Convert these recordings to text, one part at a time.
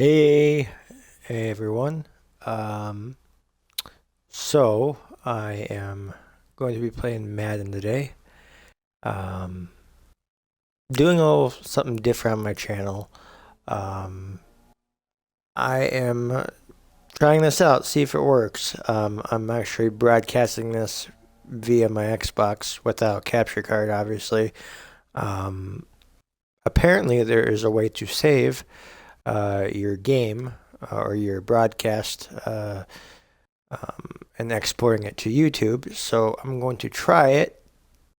Hey everyone. Um, so I am going to be playing Madden today. Um, Doing a little something different on my channel. Um, I am trying this out, see if it works. I'm actually broadcasting this via my Xbox without capture card, obviously. Um, Apparently there is a way to save your game or your broadcast. And exporting it to YouTube. So I'm going to try it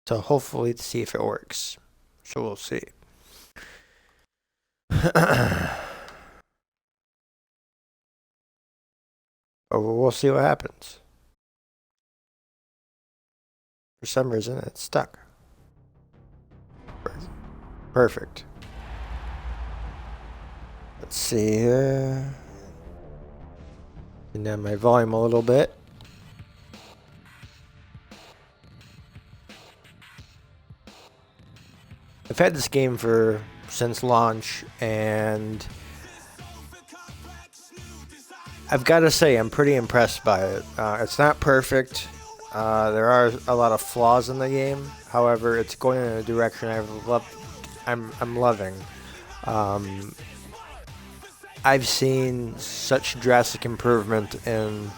to hopefully see if it works. So we'll see. But we'll see what happens. For some reason, it's stuck. Perfect. Let's see here. Turn down my volume a little bit. I've had this game since launch, and I've got to say I'm pretty impressed by it. It's not perfect. There are a lot of flaws in the game. However, it's going in a direction I'm loving. Um, I've seen such drastic improvement in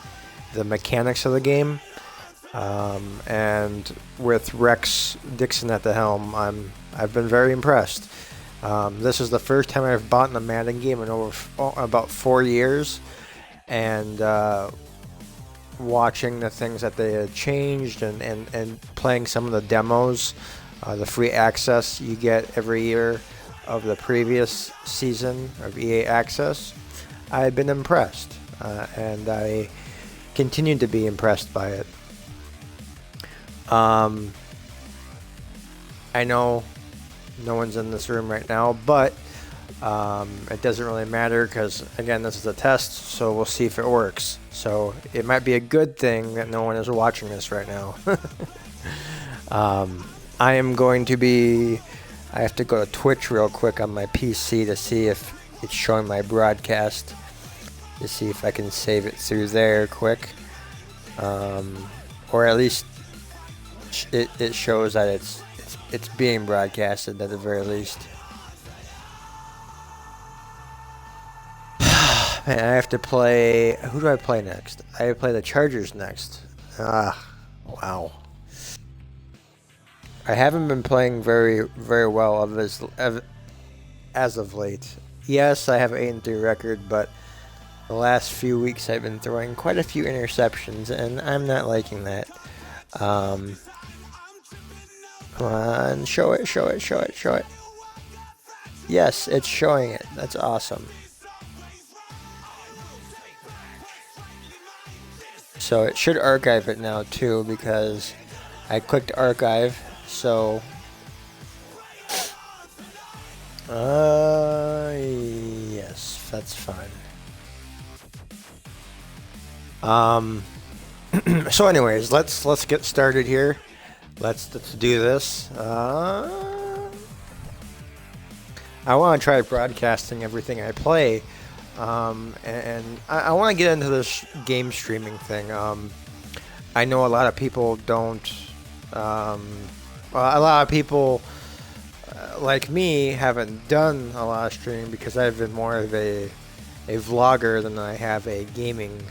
the mechanics of the game, and with Rex Dixon at the helm, I've been very impressed. This is the first time I've bought in a Madden game in about 4 years, and watching the things that they had changed and playing some of the demos, the free access you get every year of the previous season of EA Access, I've been impressed, and I continue to be impressed by it. I know no one's in this room right now, but it doesn't really matter because, again, this is a test, so we'll see if it works. So it might be a good thing that no one is watching this right now. I am going to be... I have to go to Twitch real quick on my PC to see if it's showing my broadcast, to see if I can save it through there quick. Or at least it shows that it's being broadcasted at the very least. Man, I have to play... Who do I play next? I play the Chargers next. Wow. I haven't been playing very well as of late. Yes, I have an 8-3 record, but the last few weeks I've been throwing quite a few interceptions, and I'm not liking that. Come on, show it. Yes, it's showing it. That's awesome. So it should archive it now too, because I clicked archive. So, yes, that's fine. So anyways, let's get started here. Let's do this. I want to try broadcasting everything I play, and I want to get into this game streaming thing. I know a lot of people don't. A lot of people like me haven't done a lot of streaming because I've been more of a vlogger than I have a gaming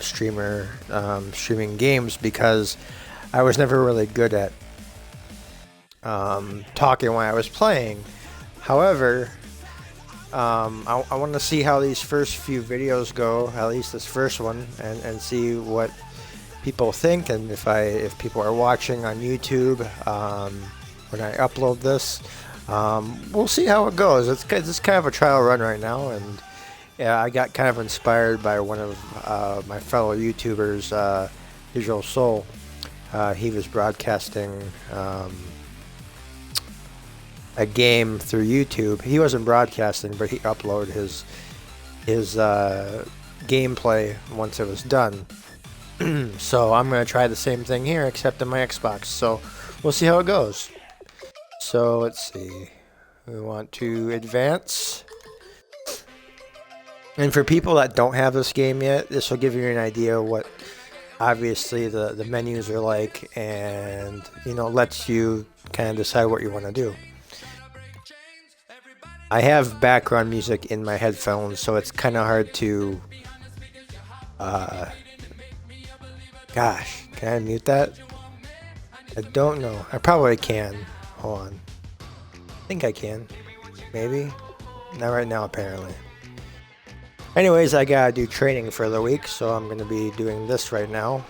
streamer, streaming games, because I was never really good at talking when I was playing. However, I want to see how these first few videos go, at least this first one, and see what people think, and if people are watching on YouTube when I upload this. We'll see how it goes. It's kind of a trial run right now, and yeah, I got kind of inspired by one of my fellow YouTubers, Digital Soul. He was broadcasting a game through YouTube. He wasn't broadcasting, but he uploaded his gameplay once it was done. So I'm going to try the same thing here, except on my Xbox. So we'll see how it goes. So let's see. We want to advance. And for people that don't have this game yet, this will give you an idea what obviously the menus are like, and lets you kind of decide what you want to do. I have background music in my headphones, so it's kind of hard to gosh, can I mute that? I don't know. I probably can. Hold on. I think I can. Maybe. Not right now, apparently. Anyways, I gotta do training for the week, so I'm gonna be doing this right now.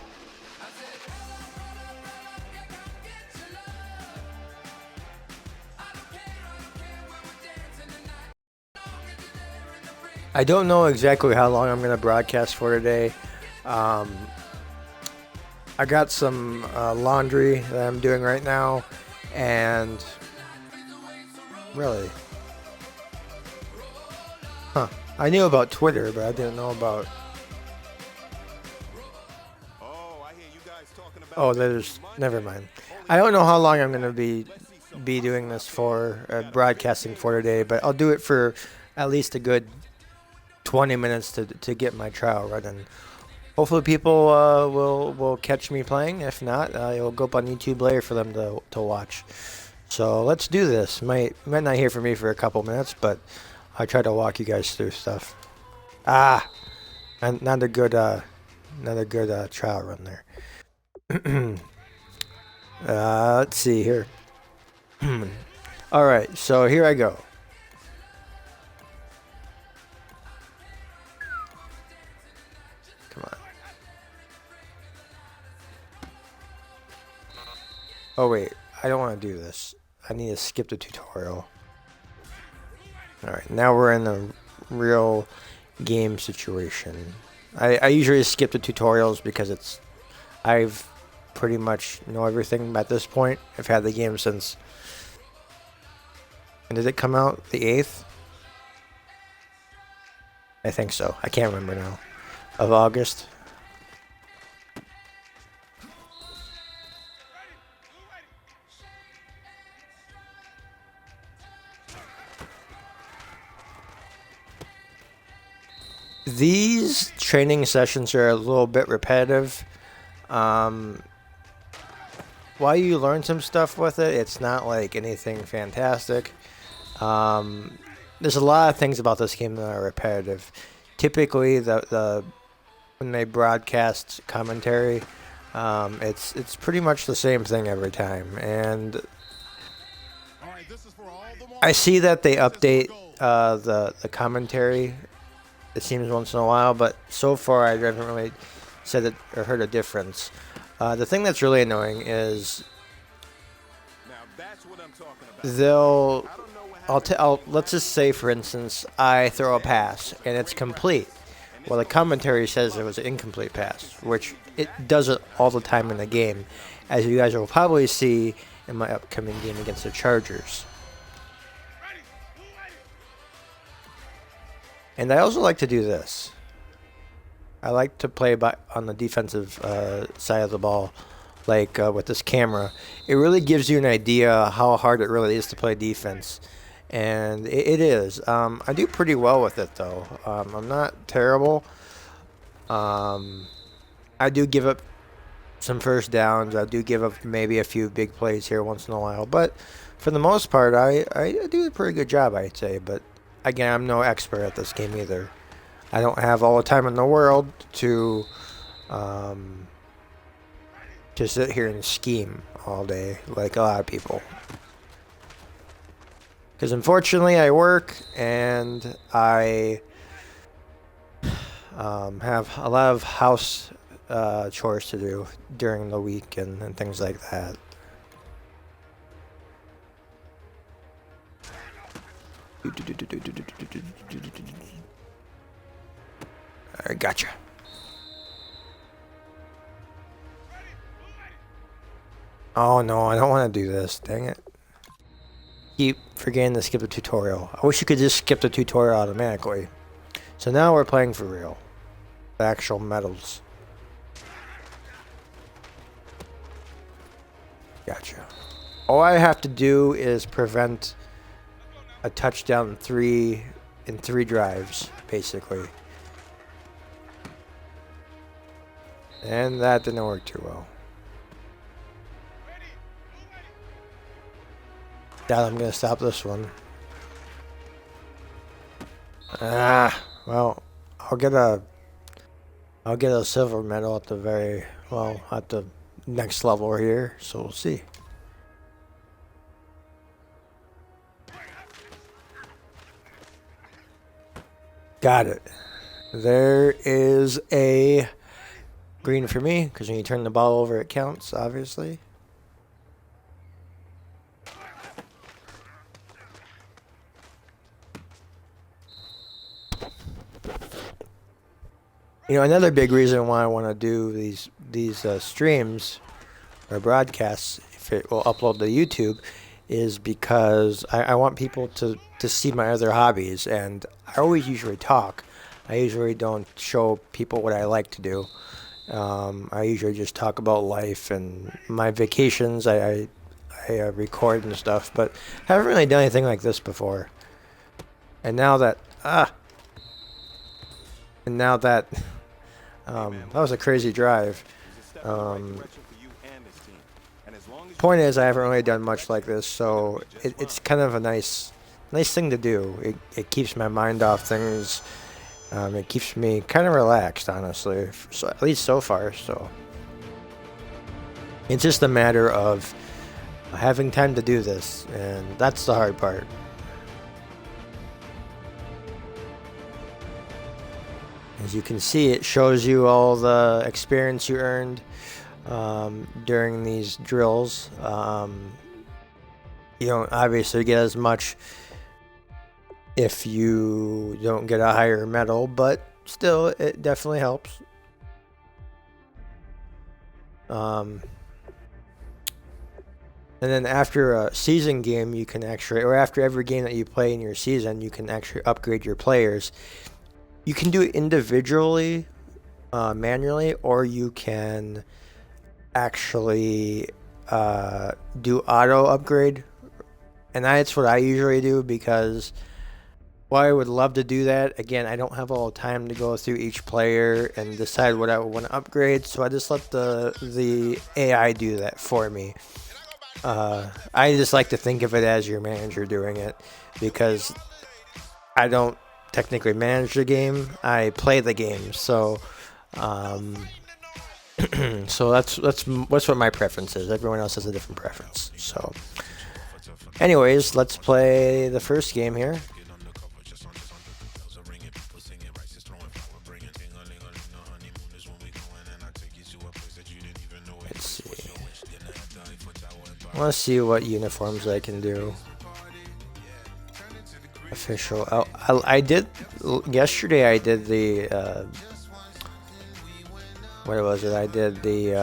I don't know exactly how long I'm gonna broadcast for today. I got some laundry that I'm doing right now, and really, I knew about Twitter, but I didn't know about. Oh, there's. Never mind. I don't know how long I'm gonna be doing this for, broadcasting for today, but I'll do it for at least a good 20 minutes to get my trial running. Hopefully people will catch me playing. If not, it'll go up on YouTube later for them to watch. So let's do this. Might not hear from me for a couple minutes, but I try to walk you guys through stuff. And not a good trial run there. Let's see here. All right, so here I go. Come on. Oh wait, I don't want to do this. I need to skip the tutorial. Alright, now we're in a real game situation. I usually skip the tutorials because I've pretty much know everything at this point. I've had the game since, and did it come out the 8th? I think so. I can't remember now. Of August. These training sessions are a little bit repetitive. While you learn some stuff with it, it's not like anything fantastic. There's a lot of things about this game that are repetitive. Typically, when they broadcast commentary, it's pretty much the same thing every time. And I see that they update the commentary. It seems once in a while, but so far I haven't really said it or heard a difference. The thing that's really annoying is let's just say, for instance, I throw a pass and it's complete. Well, the commentary says it was an incomplete pass, which it does it all the time in the game, as you guys will probably see in my upcoming game against the Chargers. And I also like to do this. I like to play on the defensive side of the ball, like with this camera. It really gives you an idea how hard it really is to play defense. And it is. I do pretty well with it, though. I'm not terrible. I do give up some first downs. I do give up maybe a few big plays here once in a while. But for the most part, I do a pretty good job, I'd say. But again, I'm no expert at this game either. I don't have all the time in the world to sit here and scheme all day like a lot of people. Because unfortunately, I work and I have a lot of house chores to do during the week and things like that. Alright, gotcha. Oh no, I don't want to do this. Dang it. Keep forgetting to skip the tutorial. I wish you could just skip the tutorial automatically. So now we're playing for real. The actual medals. Gotcha. All I have to do is prevent a touchdown 3 in 3 drives, basically. And that didn't work too well. Dad, I'm gonna stop this one. Well, I'll get a silver medal at at the next level here, so we'll see. Got it. There is a green for me, because when you turn the ball over, it counts, obviously. You know, another big reason why I want to do these streams or broadcasts, if it will upload to YouTube, is because I want people to see my other hobbies. And I always usually talk. I usually don't show people what I like to do. I usually just talk about life and my vacations. I record and stuff, but I haven't really done anything like this before. And now that that was a crazy drive. Point is, I haven't really done much like this, so it's kind of a nice thing to do. It keeps my mind off things. It keeps me kind of relaxed, honestly, so, at least so far. So it's just a matter of having time to do this, and that's the hard part. As you can see, it shows you all the experience you earned during these drills. You don't obviously get as much if you don't get a higher medal, but still, it definitely helps. And then after a season game, you can actually, or after every game that you play in your season, you can actually upgrade your players. You can do it individually, manually, or you can actually do auto upgrade. And that's what I usually do, because while I would love to do that, again, I don't have all the time to go through each player and decide what I want to upgrade, so I just let the AI do that for me. I just like to think of it as your manager doing it, because I don't technically manage the game, I play the game. So so that's what my preference is. Everyone else has a different preference. So anyways, let's play the first game here. Let's see. Let's see what uniforms I can do. Official. I did yesterday. I did the what was it? I did the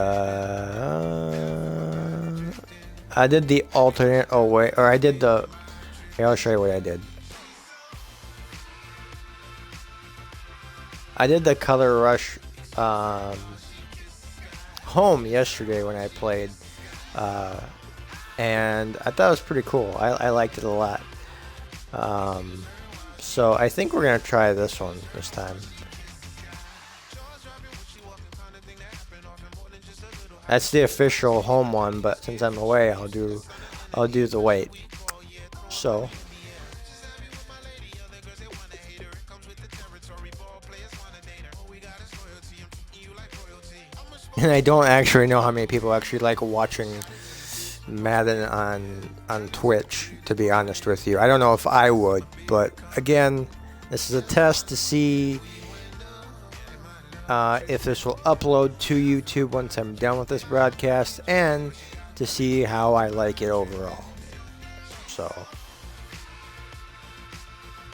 alternate away, or I did the. Here, I'll show you what I did. I did the Color Rush home yesterday when I played, and I thought it was pretty cool. I liked it a lot. So I think we're gonna try this one this time. That's the official home one, but since I'm away, I'll do the white. So and I don't actually know how many people actually like watching Madden on Twitch, to be honest with you. I don't know if I would, but again, this is a test to see if this will upload to YouTube once I'm done with this broadcast, and to see how I like it overall. So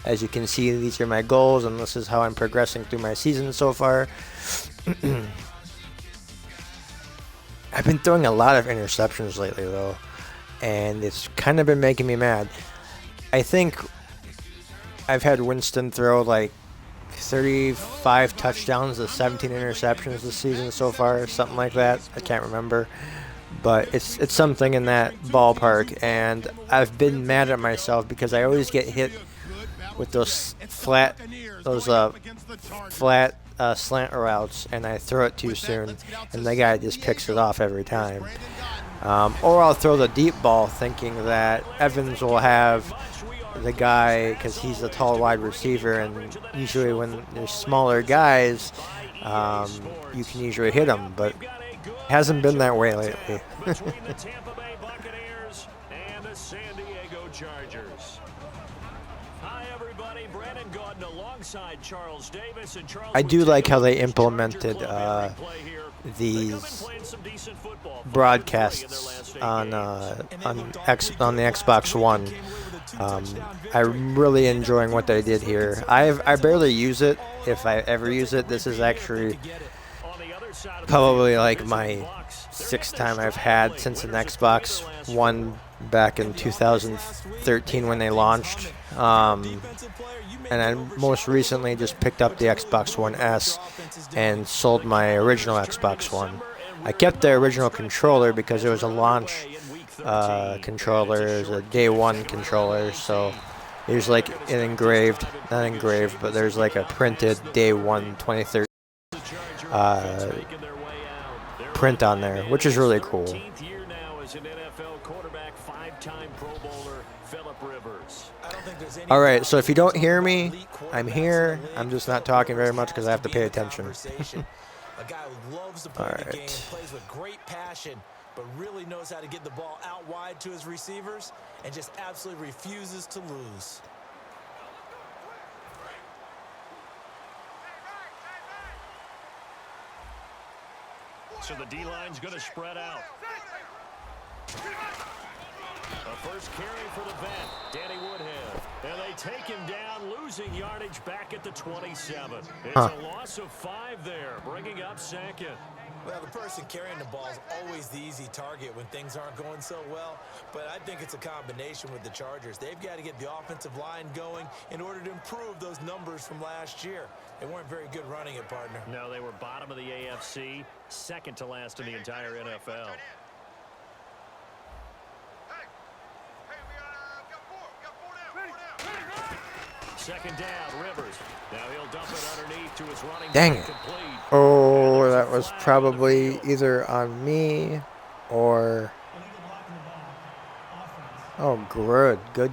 as you can see, these are my goals, and this is how I'm progressing through my season so far. I've been throwing a lot of interceptions lately, though, and it's kind of been making me mad. I think I've had Winston throw like 35 touchdowns to 17 interceptions this season so far, something like that. I can't remember, but it's something in that ballpark, and I've been mad at myself because I always get hit with those flat slant routes, and I throw it too soon, and the guy just picks it off every time. Or I'll throw the deep ball thinking that Evans will have the guy because he's a tall wide receiver, and usually when there's smaller guys, you can usually hit them, but it hasn't been that way lately. I do like how they implemented these broadcasts on the Xbox One. I'm really enjoying what they did here. I barely use it. If I ever use it, this is actually probably like my sixth time I've had since an Xbox One back in 2013 when they launched. And I most recently just picked up the Xbox One S and sold my original Xbox One. I kept the original controller because it was a launch controller, it was a day one controller, so there's like an not engraved, but there's like a printed day one 2013 print on there, which is really cool. All right, so if you don't hear me, I'm here. I'm just not talking very much because I have to pay attention. All right. Plays with great passion, but really knows how to get the ball out wide to his receivers and just absolutely refuses to lose. So the D-line's going to spread out. The first carry for the vet, Danny Woodhead. And they take him down, losing yardage back at the 27. It's a loss of 5 there, bringing up second. Well, the person carrying the ball is always the easy target when things aren't going so well. But I think it's a combination with the Chargers. They've got to get the offensive line going in order to improve those numbers from last year. They weren't very good running it, partner. No, they were bottom of the AFC, second to last in the entire NFL. Second down, Rivers. Now he'll dump it underneath to his running. Dang it. Oh, that was probably either on me or... Oh, good. Good.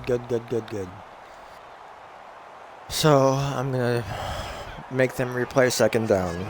So, I'm going to make them replay second down.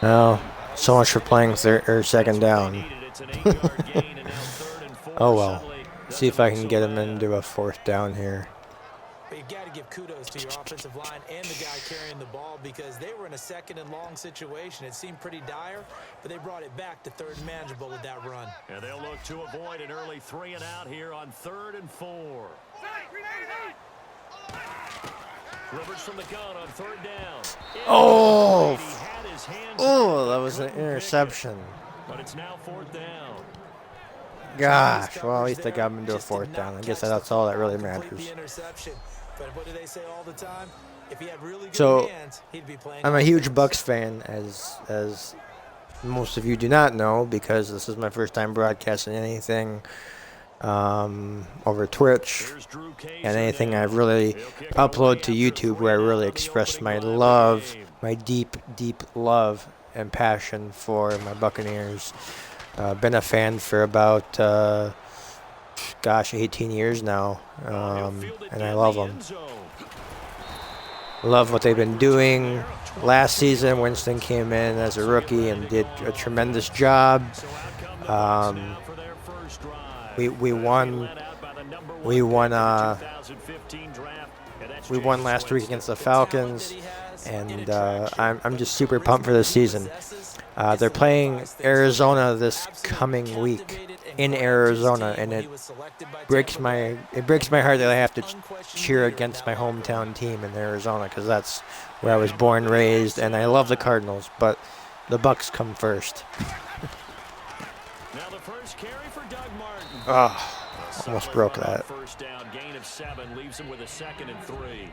Oh, so much for playing second down. Oh well. See if I can get him into a fourth down here. But you've got to give kudos to your offensive line and the guy carrying the ball because they were in a second and long situation. It seemed pretty dire, but they brought it back to third and manageable with that run. And they'll look to avoid an early 3 and out here on 3rd and 4. Rivers from the gun on 3rd down. Oh, that was an interception. But it's now 4th down. Gosh, well, at least I got him into a fourth down. I guess that's all that really matters. So, I'm a huge Bucs fan, as most of you do not know, because this is my first time broadcasting anything over Twitch and anything I've really uploaded to YouTube where I really expressed my love, my deep love and passion for my Buccaneers. Been a fan for about 18 years now, and I love them. Love what they've been doing. Last season, Winston came in as a rookie and did a tremendous job. We won last week against the Falcons, and I'm just super pumped for this season. They're playing Arizona this coming week, in Arizona, and it breaks my heart that I have to cheer against my hometown team in Arizona, because that's where I was born, raised, and I love the Cardinals, but the Bucks come first. Now the first carry for Doug Martin. Oh, almost broke that. First down, gain of 7, leaves him with a 2nd and 3.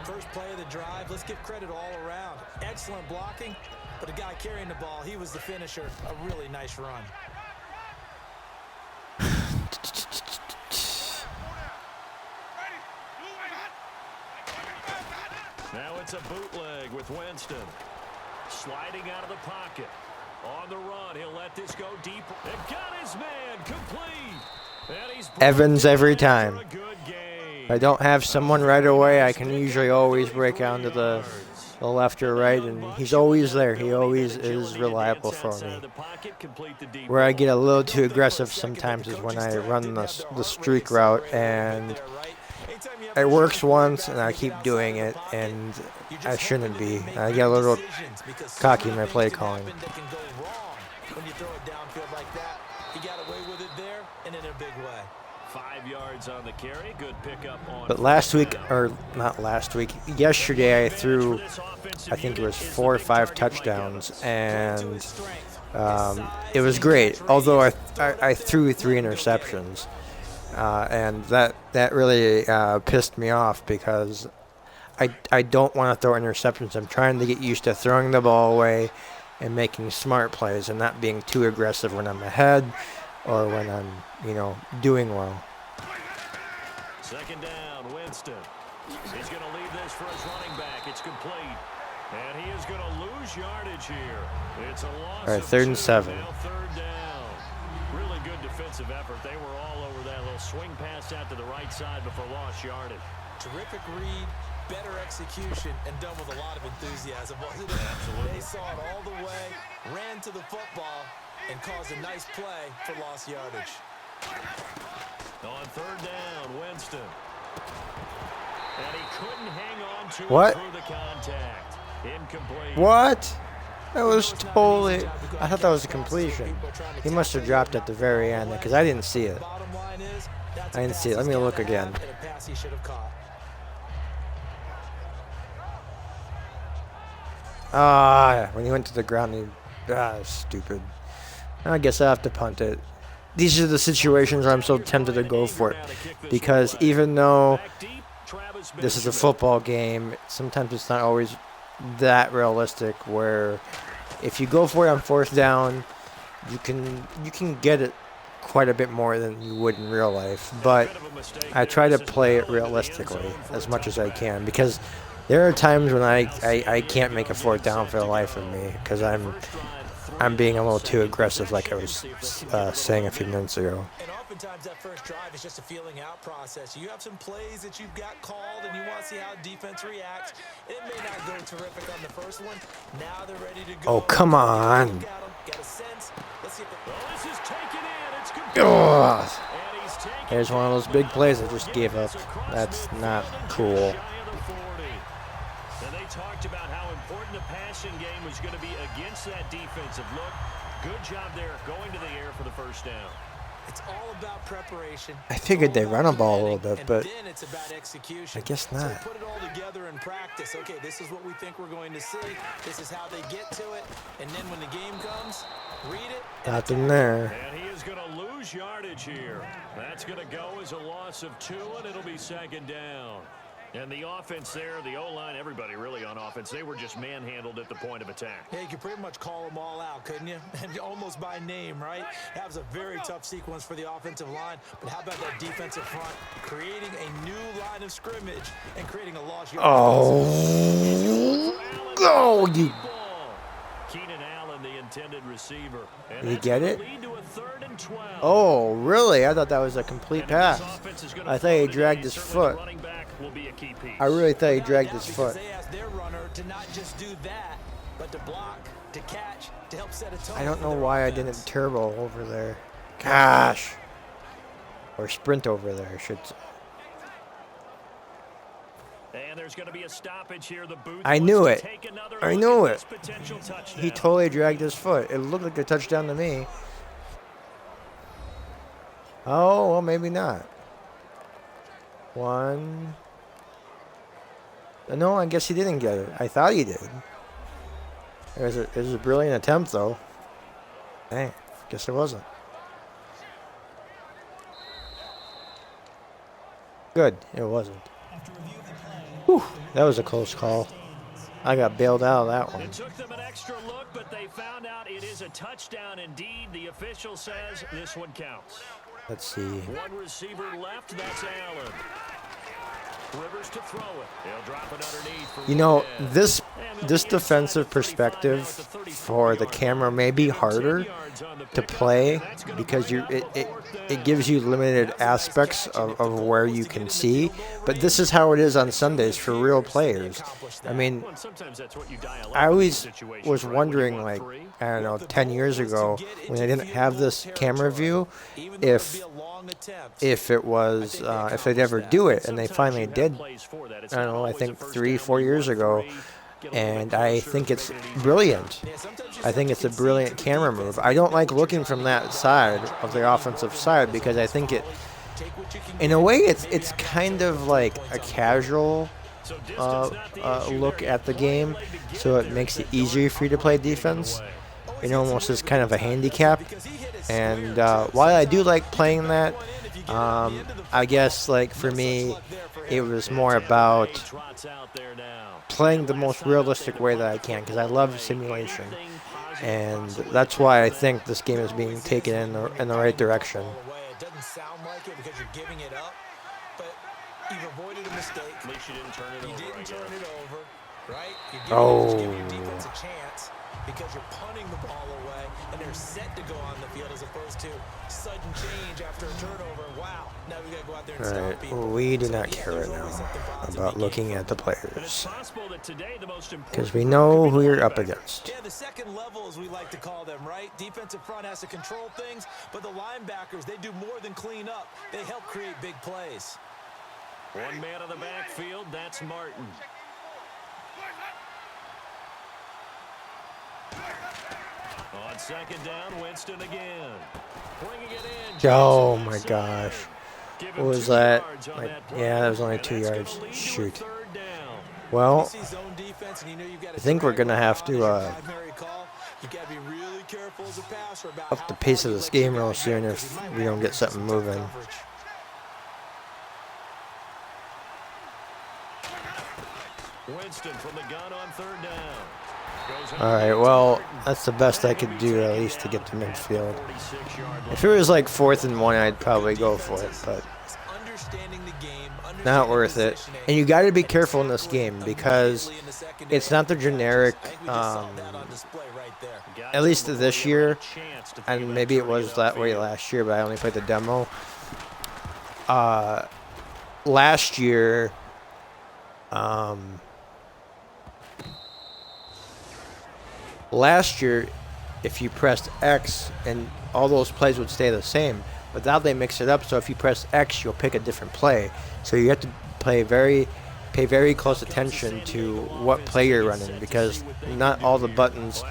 First play of the drive, let's give credit all around. Excellent blocking, but the guy carrying the ball, he was the finisher. A really nice run. Now it's a bootleg with Winston. Sliding out of the pocket. On the run, he'll let this go deep. And got his man complete. And he's Evans every time. for a good game. If I don't have someone right away, I can usually always break out to the left or right, and he's always there. He always is reliable for me. Where I get a little too aggressive sometimes is when I run the streak route, and it works once, and I keep doing it, and I shouldn't be. I get a little cocky in my play calling. When you throw it downfield like that, he got away with it there and in a big way. 5 yards on the carry. Good pickup on. But last week, or not last week, yesterday I threw, I think it was 4 or 5 touchdowns, and it was great. Although I threw 3 interceptions, and that really pissed me off, because I don't want to throw interceptions. I'm trying to get used to throwing the ball away and making smart plays and not being too aggressive when I'm ahead or when I'm, doing well. 2nd down, Winston. He's going to leave this for his running back. It's complete. And he is going to lose yardage here. It's a loss. All right, 3rd and 7. Now 3rd down. Really good defensive effort. They were all over that little swing pass out to the right side before lost yardage. Terrific read, better execution, and done with a lot of enthusiasm, wasn't it? Absolutely. They saw it all the way, ran to the football, and caused a nice play for lost yardage. On 3rd down, Winston. And he couldn't hang on to What? it through the contact. Incomplete. What? That was totally... I thought that was a completion. He must have dropped at the very end, because I didn't see it. Bottom line is, that's I didn't see it. Let me look again. and a pass he should have caught. When he went to the ground, stupid. I guess I have to punt it. These are the situations where I'm so tempted to go for it, because even though this is a football game, sometimes it's not always that realistic, where if you go for it on 4th down, you can get it quite a bit more than you would in real life. But I try to play it realistically as much as I can, because there are times when I can't make a 4th down for the life of me, because I'm being a little too aggressive, like I was saying a few minutes ago. And oftentimes that first drive is just a feeling out process. You have some plays that you've got called and you want to see how defense reacts. It may not go terrific on the first one. Now they're ready to go. Oh, come on. Got a sense. Let's see if This is taken in. It's complete. Ugh. And he's taken There's one of those big plays I just gave up. That's not cool. And they talked about how important the passing game was going to be against that defensive look. Good job there going to the air for the first down. It's all about preparation. I figured they run a ball a little bit, and but then it's about execution. I guess So not. put it all together in practice. Okay, this is what we think we're going to see. This is how they get to it. And then when the game comes, read it. and Nothing there. And he is going to lose yardage here. That's going to go as a loss of 2, and it'll be 2nd down. And the offense there, the O-line, everybody really on offense, they were just manhandled at the point of attack. Yeah, you could pretty much call them all out, couldn't you? And almost by name, right? That was a very tough sequence for the offensive line. But how about that defensive front? Creating a new line of scrimmage and creating a loss. Oh, you. Keenan Allen, the intended receiver. And Did he that's get gonna it? lead to a 3rd and 12. Oh, really? I thought that was a complete And if this pass. offense is gonna I thought flow he today, dragged his certainly the foot. running back will be a key piece. I really thought he dragged his Because foot. they asked their runner to not just do that, but to block, to catch, to help set a tone. I don't for know their why I offense. didn't turbo over there. Gosh. Or sprint over there, I should say. And there's going to be a stoppage here. The booth I wants knew to it. take another I look knew at it. this potential touchdown. He totally dragged his foot. It looked like a touchdown to me. Oh, well, maybe not. One. No, I guess he didn't get it. I thought he did. It was a brilliant attempt, though. Dang, guess it wasn't. Good, it wasn't. Whew, that was a close call. I got bailed out of that one. It took them an extra look, but they found out it is a touchdown indeed. The official says this one counts. Let's see. One receiver left, that's Allen. Rivers to throw it. They'll drop it underneath for You know, Rivers. this defensive perspective for the camera may be harder to play because it gives you limited aspects of where you can see, but this is how it is on Sundays for real players. I mean, I always was wondering, like, I don't know, 10 years ago when they didn't have this camera view, if it was if they'd ever do it, and they finally did. I don't know, I think 3-4 years ago, and I think it's brilliant. I think it's a brilliant camera move. I don't like looking from that side of the offensive side because I think it, in a way, it's kind of like a casual look at the game, so it makes it easier for you to play defense. It almost is kind of a handicap. And while I do like playing that, I guess, like, for me, it was more about playing the most realistic way that I can because I love simulation. And that's why I think this game is being taken in the right direction. It doesn't sound like it because you're giving it up, but you've avoided a mistake. At least you didn't turn it over. You didn't turn it over, right? You're giving your defense a chance because you're punting the ball away and they're set to go on the field as opposed to sudden change after a turnover. Wow, now we got to go out there and stop people. We do not care right now about looking at the players because we know who you're up against. Yeah, the second level, as we like to call them, right? Defensive front has to control things, but the linebackers, they do more than clean up. They help create big plays. One man on the backfield, that's Martin. On second down, Winston again. Bringing it in. Oh my gosh. What was that? Like, yeah, that was only 2 yards. Shoot. Well, I think we're going to have to up the pace of this game real soon if we don't get something moving. Winston from the gun on third down. All right, well, that's the best I could do, at least, to get to midfield. If it was like 4th and 1, I'd probably go for it, but not worth it. And you got to be careful in this game because it's not the generic, at least this year, and maybe it was that way last year, but I only played the demo. Last year, if you pressed X, and all those plays would stay the same, but now they mix it up, so if you press X, you'll pick a different play. So you have to pay very close attention to what play you're running because not all the buttons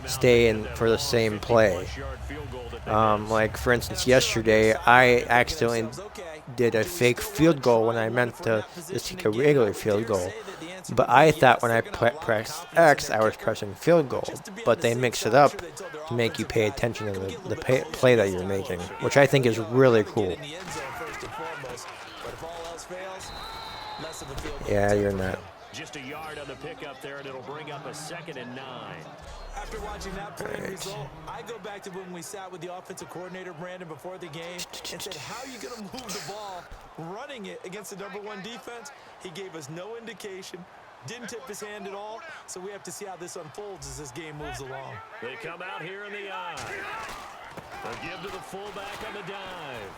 stay in for the same play. Like, for instance, yesterday, I accidentally did a fake field goal when I meant to just take a regular field goal. But I thought when I pressed X, I was pressing field goal. But they mix it up to make you pay attention to the play that you're making, which I think is really cool. Yeah, you're not. Just a yard on the pickup there, and it'll bring up a 2nd and 9. After watching that play result, I go back to when we sat with the offensive coordinator, Brandon, before the game and said, how are you going to move the ball running it against the #1 defense? He gave us no indication, didn't tip his hand at all, so we have to see how this unfolds as this game moves along. They come out here in the eye. They'll give to the fullback on the dive.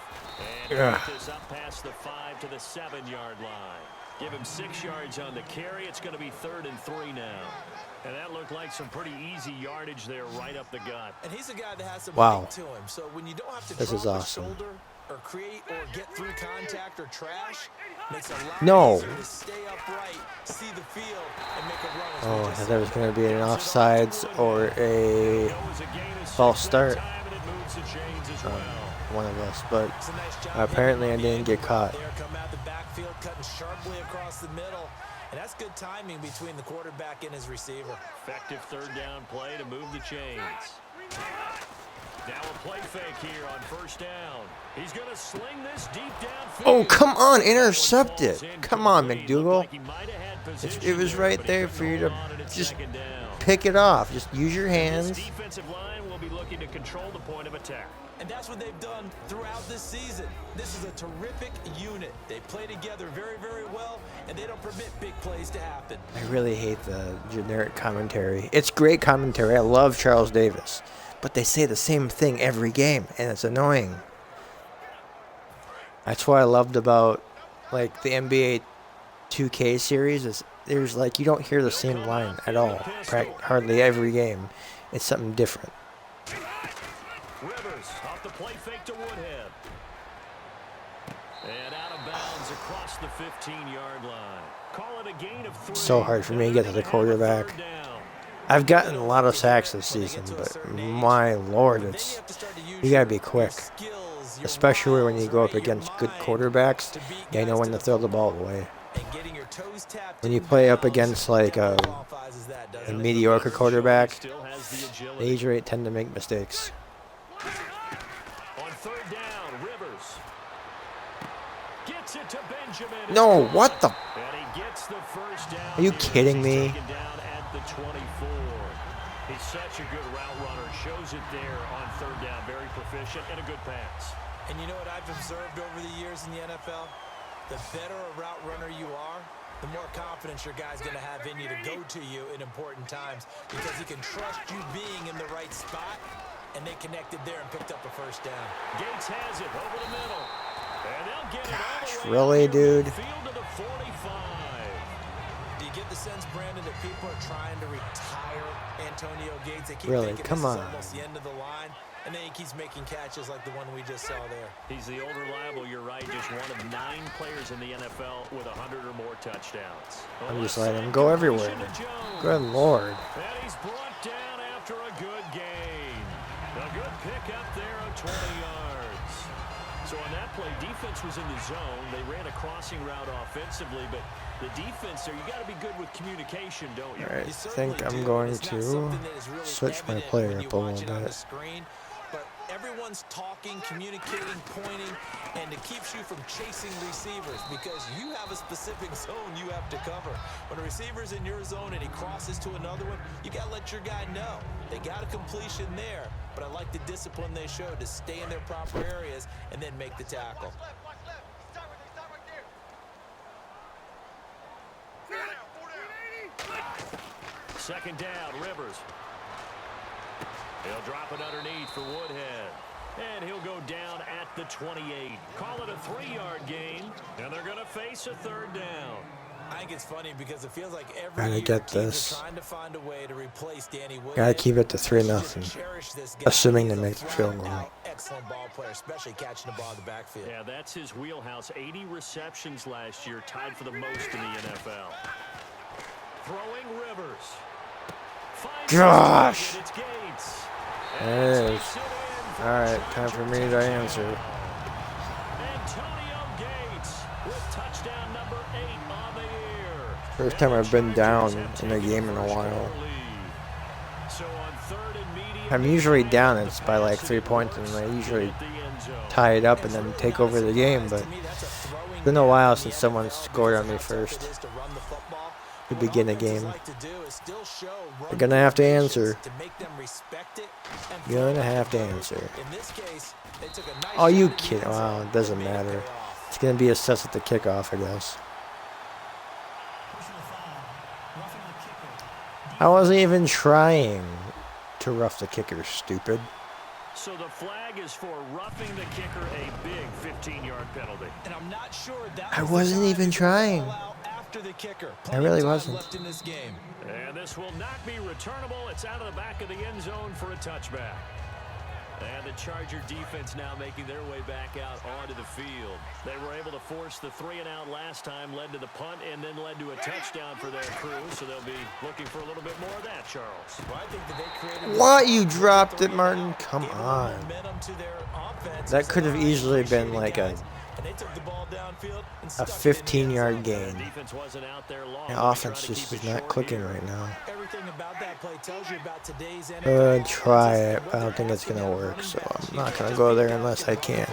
And get this up past the 5 to the 7-yard line. Give him 6 yards on the carry. It's going to be 3rd and 3 now. And that looked like some pretty easy yardage there right up the gut. And he's a guy that has some wow. to him. So when you don't have to this is drop awesome. a shoulder or create or get through contact or trash, makes it a lot no. easier to stay upright, see the field, and make a run. Oh, I thought there was going to be an offsides or a false start. moves the chains as well. One of us, but It's a nice job apparently I hitting didn't get caught. there, come out the backfield, cutting sharply across the middle. And that's good timing between the quarterback and his receiver. Effective third down play to move the chains. Now a play fake here on first down. He's going to sling this deep downfield. Oh, come on, intercept it. Come on, McDougal. It was right there for you to just pick it off. Just use your hands. This defensive line will be looking to control the point of attack. And that's what they've done throughout this season. This is a terrific unit. They play together very, very well, and they don't permit big plays to happen. I really hate the generic commentary. It's great commentary. I love Charles Davis. But they say the same thing every game, and it's annoying. That's what I loved about, like, the NBA 2K series. Is there's, like, you don't hear the same line at all. Hardly every game. It's something different. Rivers off the play fake to Woodhead. And out of bounds across the 15-yard line. Call it a gain of 3. So hard for me to get to the quarterback. I've gotten a lot of sacks this season, but my lord, you gotta be quick. Especially when you go up against good quarterbacks, they know when to throw the ball away. When you play up against like a mediocre quarterback, they usually tend to make mistakes. On third down, Rivers gets it to Benjamin. No, what the? And he gets the first down. Are you kidding me? Taken down at the 24. He's such a good route runner. Shows it there on third down. Very proficient and a good pass. And you know what I've observed over the years in the NFL? The better a route runner you are, the more confidence your guy's going to have in you to go to you in important times because he can trust you being in the right spot, and they connected there and picked up a first down. Gates has it over the middle. And they'll get it all the way really, dude? field to the 45. Do you get the sense, Brandon, that people are trying to retire Antonio Gates? They keep Really? thinking Come this on. is almost the end of the line, and then he keeps making catches like the one we just saw there. He's the old reliable, you're right. Just one of 9 players in the NFL with 100 or more touchdowns. I'm just letting him go everywhere. Good lord. And he's brought down after a good gain. A good pickup there of 20 yards. So on that play, defense was in the zone. They ran a crossing route offensively, but the defense there, you got to be good with communication, don't you? All right, I think I'm going to switch my player up a little bit. But everyone's talking, communicating, pointing, and it keeps you from chasing receivers because you have a specific zone you have to cover. When a receiver's in your zone and he crosses to another one, you got to let your guy know. They got a completion there, but I like the discipline they showed to stay in their proper areas and then make the tackle. Second down, Rivers. He'll drop it underneath for Woodhead. And he'll go down at the 28. Call it a 3-yard gain. And they're going to face a third down. I think it's funny because it feels like every Gotta year get teams this. are trying to find a way to replace Danny Woodhead. Gotta keep it to 3-0. Cherish this guy. Assuming He's they a make the field goal. flat-out excellent ball player, especially catching the ball in the backfield. Yeah, that's his wheelhouse. 80 receptions last year, tied for the most in the NFL. Throwing Rivers. Gosh! It's Gates. There it is. All right, time for me to answer. Antonio Gates with touchdown number 8 on the year. First time I've been down in a game in a while. So on third and medium, I'm usually down. It's by like 3 points, and I usually tie it up and then take over the game. But it's been a while since someone scored on me first to begin a game. You're gonna have to answer. Gonna have to answer. Oh, you kidding? Wow, it doesn't matter. It's gonna be assessed at the kickoff, I guess. I wasn't even trying to rough the kicker, stupid. So the flag is for roughing the kicker, a big 15-yard penalty. And I'm not sure that I wasn't even trying. after the kicker. I really wasn't. Left in this game. And this will not be returnable. It's out of the back of the end zone for a touchback. And the Charger defense now making their way back out onto the field. They were able to force the 3-and-out last time, led to the punt, and then led to a touchdown for their crew. So they'll be looking for a little bit more of that, Charles. Well, I think that they created What? You dropped it, Martin? Come on. That could have easily been like a 15-yard gain. The offense just was not clicking right now. Good try it. I don't think it's going to work, so I'm not going to go there unless I can.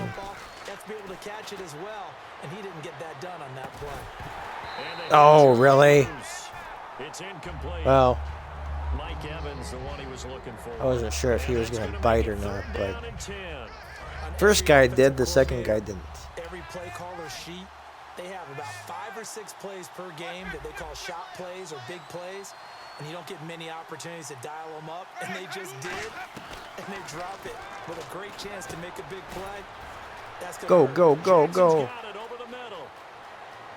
Oh, really? Well, I wasn't sure if he was going to bite or not, but first guy did, the second guy didn't. Every play caller sheet, they have about 5 or 6 plays per game that they call shot plays or big plays, and you don't get many opportunities to dial them up, and they just did, and they drop it with a great chance to make a big play. That's go, go, go, go.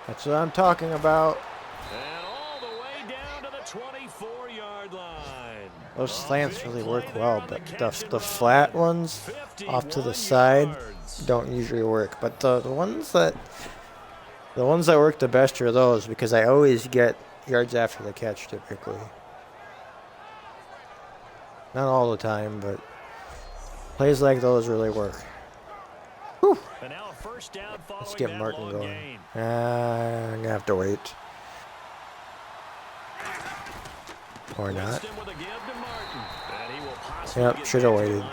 That's what I'm talking about. And all the way down to the 24-yard line. Those slants really work well, but the flat ones off to the side don't usually work. But the ones that work the best are those, because I always get yards after the catch typically. Not all the time, but plays like those really work. Whew. Let's get Martin going. I'm going to have to wait. Or not. Yep, should have waited.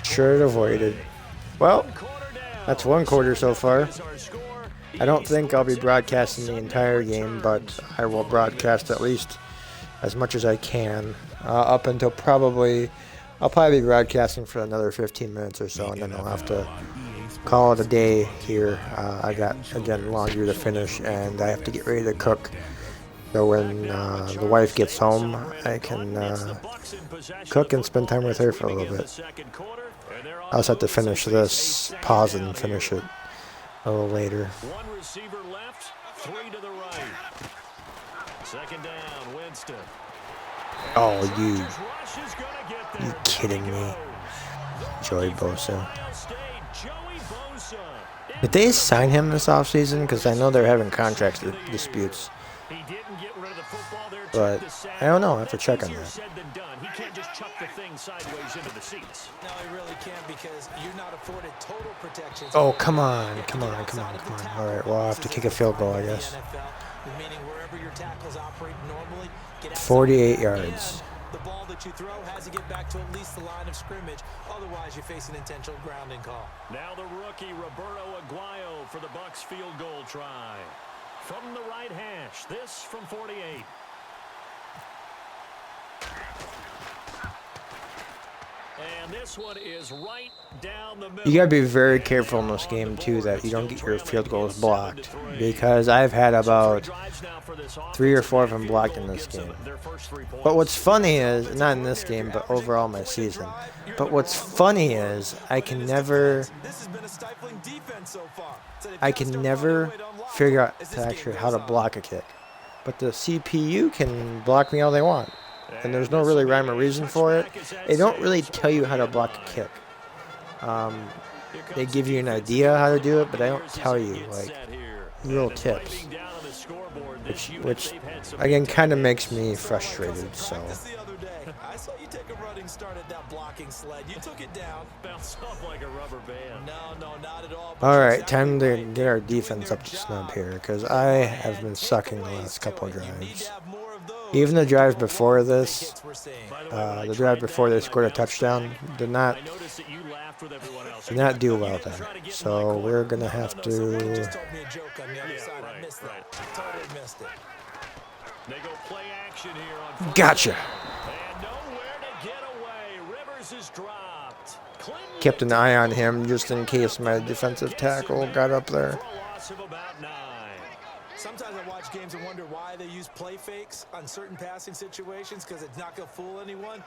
Should have waited. Well, that's one quarter so far. I don't think I'll be broadcasting the entire game, but I will broadcast at least as much as I can. Up until I'll probably be broadcasting for another 15 minutes or so, and then I'll have to call it a day here. I got, again, laundry to finish, and I have to get ready to cook. So when the wife gets home, I can cook and spend time with her for a little bit. I also have to finish this, pause it, and finish it a little later. One receiver left, 3 to the right. Second down, Winston. Oh, you kidding me? Joey Bosa. Did they sign him this offseason? Because I know they're having contract disputes. But I don't know. I have to check on that. He can't just chuck the thing sideways into the seats. No, he really can't, because you're not afforded total protection. Oh, come on. Come on. Come on. Come on. All right. Well, I'll have to kick a field goal, I guess. 48 yards. The ball that you throw has to get back to at least the line of scrimmage. Otherwise, you face an intentional grounding call. Now the rookie, Roberto Aguayo, for the Bucs field goal try. From the right hash, this from 48. And this one is right down the middle. You got to be very careful in this game, too, that you don't get your field goals blocked. Because I've had about 3 or 4 of them blocked in this game. But what's funny is, not in this game, but overall my season. But what's funny is, I can never figure out actually how to block a kick. But the CPU can block me all they want. And there's no really rhyme or reason for it. They don't really tell you how to block a kick. They give you an idea how to do it, but they don't tell you, like, real tips. Which again, kind of makes me frustrated, so. I saw you take a running start at that blocking sled. You took it down. Bounced off like a rubber band. No, not at all. All right, time to get our defense up to snub here, because I have been sucking the last couple of drives. Even the drive before this, the drive before they scored a touchdown, did not do well there. So we're going to have to... Gotcha. Kept an eye on him just in case my defensive tackle got up there. Sometimes I watch games and wonder why they use play fakes on certain passing situations, because it's not going to fool anyone.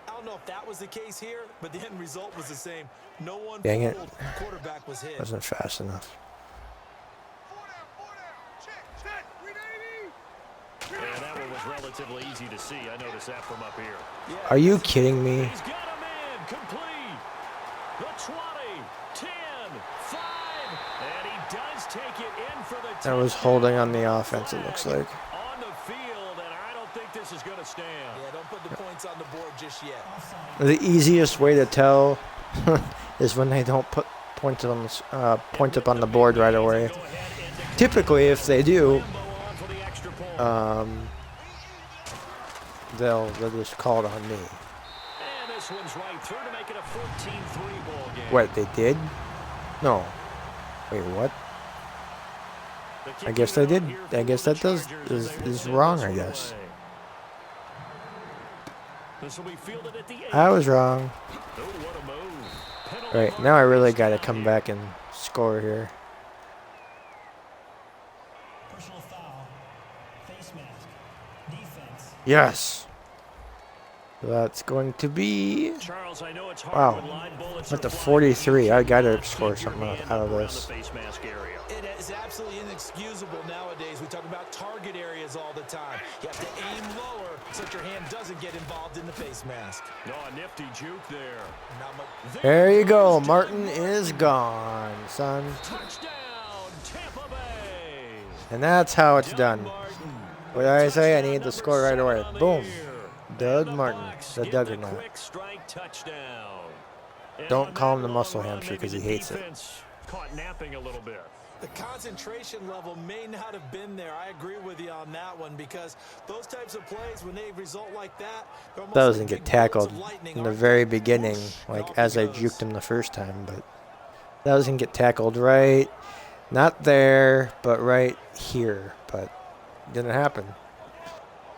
I don't know if that was the case here, but the end result was the same. No one Dang it. Quarterback was hit. Wasn't fast enough. And that one was is relatively easy to see. I noticed that from up here. Are you kidding me? He's got him in. Complete. The 20, 10, 5. And he does take it in for the I was holding on the offense, it looks like. on the field, and I don't think this is going to stand. Yeah, don't put the points on the board just yet. The easiest way to tell is when they don't put points on points up on the board right away. Typically, if they do, they'll just call it on me. And this one's right through to make it a 14-3 ball game. What, they did? No. Wait, what? I guess they did. I guess that is wrong, I guess. I was wrong. Right, now I really got to come back and score here. Yes. That's going to be... Wow. At the 43, I got to score something out of this. It is absolutely inexcusable nowadays. We talk about target areas all the time. You have to aim lower so that your hand doesn't get involved in the face mask. No, a nifty juke there. There you go. Martin is gone, son. Touchdown, Tampa Bay. And that's how it's done. What did I say? I need to score right away. Boom. Doug Martin. The Duggernaut. Don't call him the muscle hamster because he hates it. Caught napping a little bit. The concentration level may not have been there. I agree with you on that one because those types of plays, when they result like that, that doesn't get tackled in the very beginning, like as I juked him the first time, but that doesn't get tackled right, not there, but right here, but it didn't happen,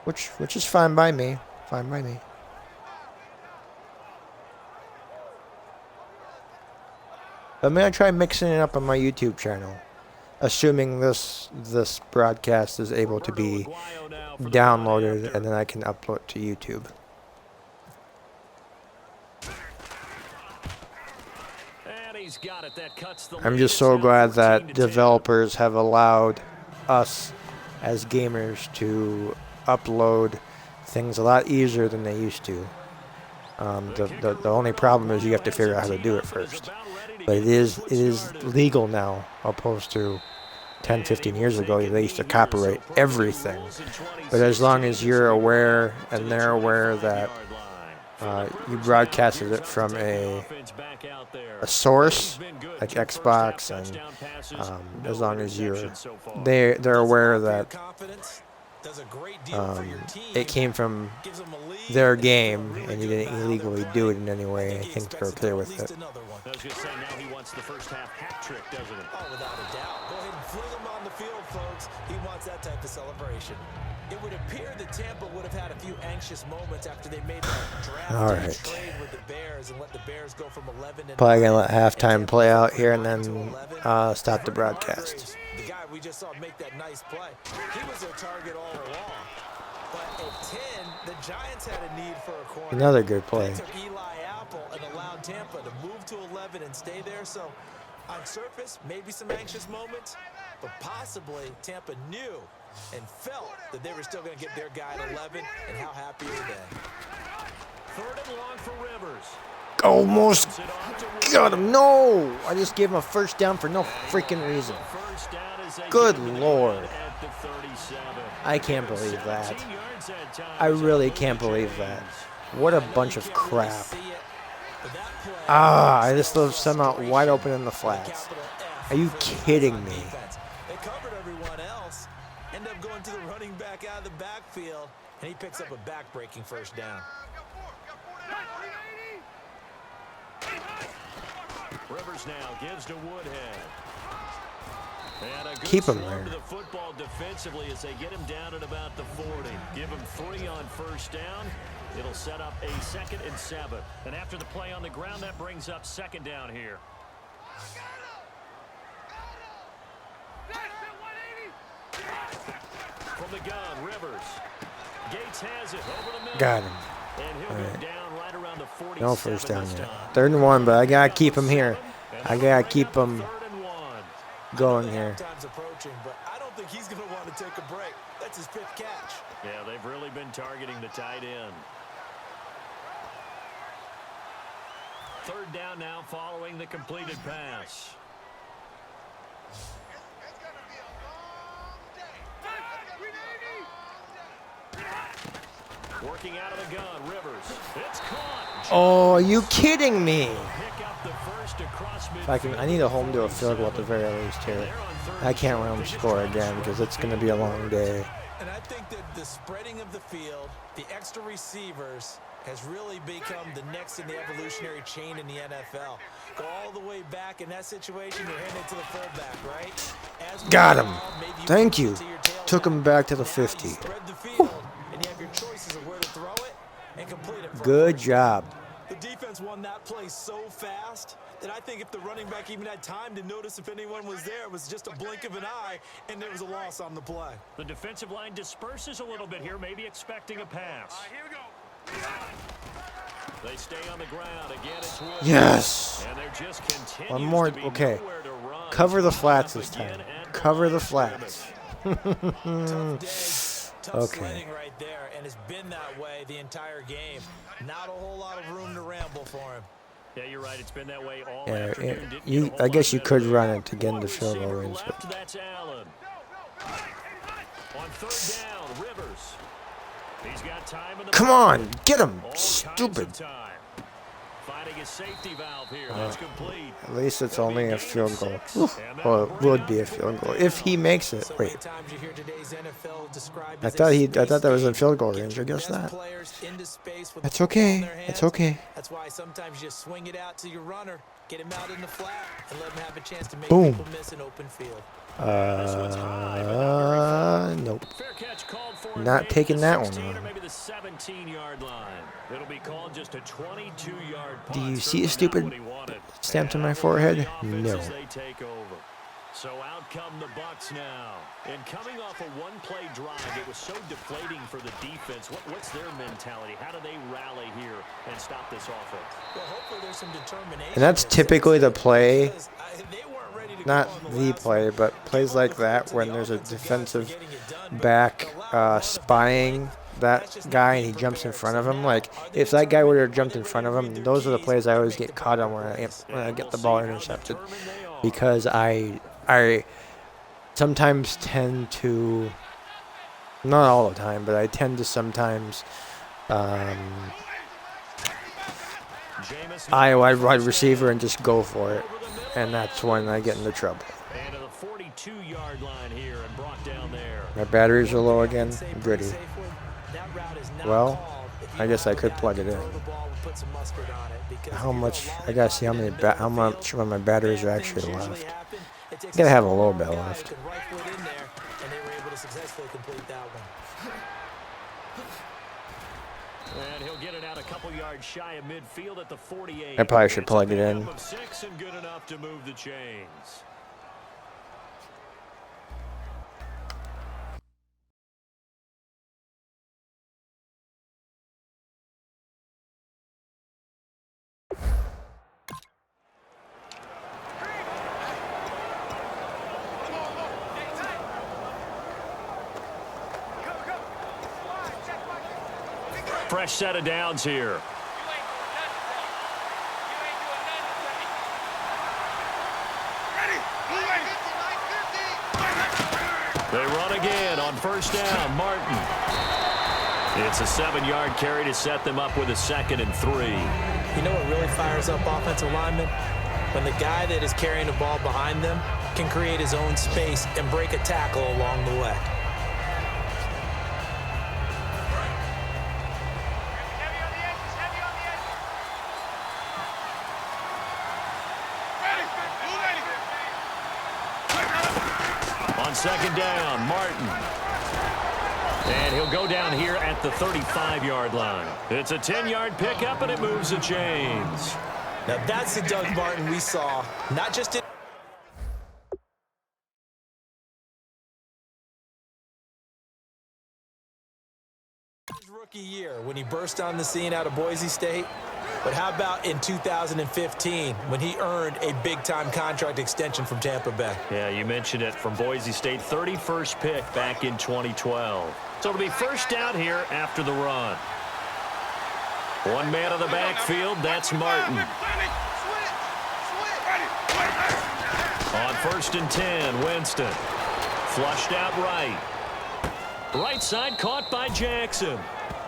which is fine by me, fine by me. I'm going to try mixing it up on my YouTube channel, assuming this broadcast is able to be downloaded and then I can upload to YouTube. I'm just so glad that developers have allowed us as gamers to upload things a lot easier than they used to. The only problem is you have to figure out how to do it first. But it is legal now, opposed to 10, 15 years ago. They used to copyright everything. But as long as you're aware and they're aware that you broadcasted it from a source like Xbox, and as long as they're aware that it came from their game and you didn't illegally do it in any way, I think they're okay with it. I was going to say, now he wants the first half hat trick, doesn't he? Oh, without a doubt. Go ahead and fling him on the field, folks. He wants that type of celebration. It would appear that Tampa would have had a few anxious moments after they made that draft trade with the Bears and let the Bears go from 11 and probably gonna let halftime play out here and then stop the broadcast. The guy we just saw make that nice play, he was their target all along. But at 10, the Giants had a need for a corner. Another good play. They took Eli Apple and allowed Tampa to move to 11 and stay there. So on surface, maybe some anxious moments, but possibly Tampa knew and felt that they were still going to get their guy at 11, and how happy are they? Third and long for Rivers. Almost got him. No! I just gave him a first down for no freaking reason. Good Lord. I can't believe that. I really can't believe that. What a bunch of crap. I just left some out wide open in the flats. Are you kidding me? They covered everyone else. End up going to the running back out of the backfield, and he picks up a back-breaking first down. Rivers now gives to Woodhead. And a good keep him throw there. To the football defensively as they get him down at about the 40. Give him 3 on first down. It'll set up a 2nd and 7. And after the play on the ground, that brings up 2nd down here. From the gun, Rivers. Gates has it over the middle. Got him. And he'll go down right around the 47 No first down this yet. time. 3rd and 1, but I gotta keep him here. I gotta keep him going here. Time's approaching, but I don't think he's going to want to take a break. That's his 5th catch. Yeah, they've really been targeting the tight end. 3rd down now following the completed pass. Working out of the gun, Rivers. It's caught. Oh, are you kidding me? Pick up the first across I need a home to a field goal at the very least here. I can't let them score again because it's going to be a long day. And I think that the spreading of the field, the extra receivers, has really become the next in the evolutionary chain in the NFL. Go all the way back in that situation, you're handing it to the fullback, right? Got him. Thank you. Took him back to the 50. Spread the field, and you have your choices of where to throw it and complete it. Good job. The defense won that play so fast that I think if the running back even had time to notice if anyone was there, it was just a blink of an eye, and there was a loss on the play. The defensive line disperses a little bit here, maybe expecting a pass. Here we go. They stay on the ground. Again, it's Williams. Yes. And there just continues One more. to be Okay. nowhere to run. Cover the flats this time. Cover the flats. Tough day, tough Okay. sledding right there, and it's been that way the entire game. Not a whole lot of room to ramble for him. Yeah, you're right. It's been that way all Yeah, afternoon. Didn't you. get a whole I guess lot you could better run there. it to get into One field goal receiver range, left, but that's Allen. On 3rd down, Rivers. He's got time in the come on, get him. All Stupid. kinds of time. Finding his safety valve here. That's complete. At least it's only a field goal. Oof. Well, it would be a field goal if he makes it. So many Wait, times you hear today's NFL described I as a thought space that was in game. field goal Get range. your I guess best not. players into space with That's the football in okay. their That's hands. okay. That's why sometimes you just swing it out to your runner, get him out in the flat, and let him have a chance to make Boom. people miss an open field. Nope. Fair catch called for. Not taking that one 16 or on. maybe the 17-yard line. It'll be called just a 22-yard Do you punt. see a Certainly not stupid what he wanted. stamp on my And forehead? the offense No. as they take over. So out come the Bucs now. And coming off a one-play drive, it was so deflating for the defense. What's their mentality? How do they rally here and stop this offense? Well, hopefully there's some determination. And that's in typically the play, because, they weren't ready to not go on the last play, one. but plays like that when there's a defensive back spying that guy and he jumps in front of him. Like, if that guy would have jumped in front of him, those are the plays I always get caught on when I get the ball intercepted. Because I sometimes tend to, not all the time, but I tend to sometimes eye a wide receiver and just go for it. And that's when I get into trouble. And to the 42-yard line here and brought down there. My batteries are low again. Gritty. Well, I guess I could plug it in. How much? I gotta see how much of my batteries are actually left. Gotta have a little bit left. And he'll get it out a couple yards shy of midfield at the 48. I probably should plug it in. It's a pickup of 6 and good enough to move the chains. Fresh set of downs here. They run again on 1st down. Martin. It's a 7-yard carry to set them up with a 2nd and 3. You know what really fires up offensive linemen? When the guy that is carrying the ball behind them can create his own space and break a tackle along the way. On 2nd down, Martin. And he'll go down here at the 35-yard line. It's a 10-yard pickup, and it moves the chains. Now that's the Doug Martin we saw, not just in his rookie year when he burst on the scene out of Boise State. But how about in 2015 when he earned a big-time contract extension from Tampa Bay? Yeah, you mentioned it, from Boise State, 31st pick back in 2012. So it'll be first down here after the run. One man in the backfield, that's Martin. On 1st and 10, Winston. Flushed out right. Right side caught by Jackson.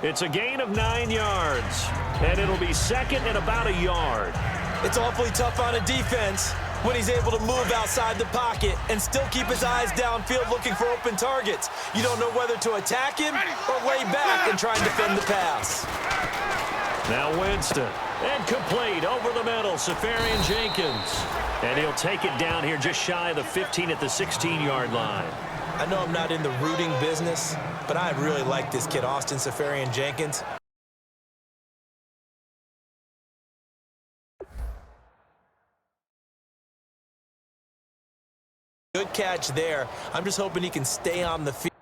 It's a gain of 9 yards. And it'll be second and about a yard. It's awfully tough on a defense when he's able to move outside the pocket and still keep his eyes downfield looking for open targets. You don't know whether to attack him or lay back and try and defend the pass. Now Winston. And complete over the middle, Safarian Jenkins. And he'll take it down here just shy of the 15 at the 16-yard line. I know I'm not in the rooting business, but I really like this kid, Austin Safarian Jenkins. Good catch there. I'm just hoping he can stay on the field.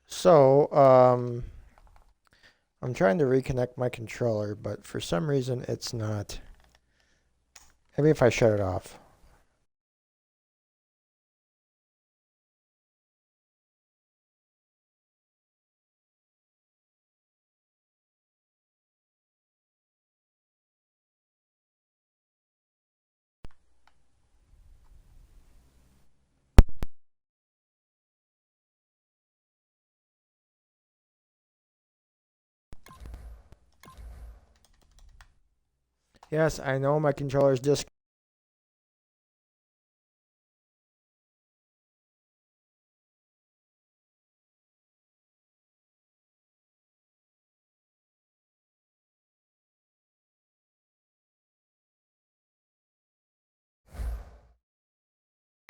So I'm trying to reconnect my controller, but for some reason it's not. Maybe if I shut it off. Yes, I know my controller's just.